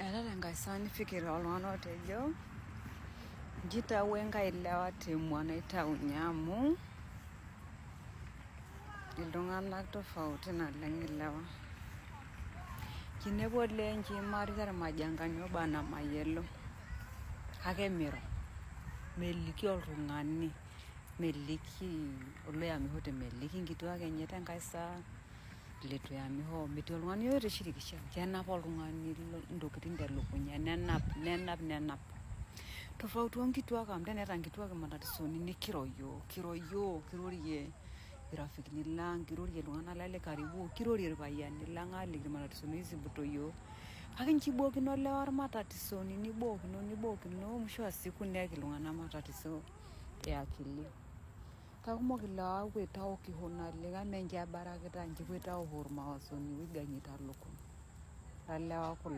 Eeta enkae saa nifikiri oltung'ani otejo inji itawuo enkae lewa temua naitaunye amu iltung'anak tofauti naleng ilewa. Kinepu olee inji maarita irmajangani oba namayielo kake miro, meliki oltung'ani, meliki oloyamishote, meliki inkituak enye tenkae saa litu eyamisho, metii oltung'ani yeyote oishirikisha. Kenap oltung'ani intokiting telukunya, nenap. Tofauti onkituak amu teneeta nkituak imatatisoni nikiro yiok, kirorie irafikini lang, kirorie iltung'anak lang le karibu, kirorie irpayiani lang aliki irmatatisoni oisipito yiok. Kake inji ibookino lewa irmatatisoni, nibookino mwisho wa siku neek iltung'anak matatizo ya akili. Kakumok ilewa opwoita aokisho naleng amaa inji ebarakita, inji epwoita awosh irmawazoni oiganyita lukuny. Ilewa kulo.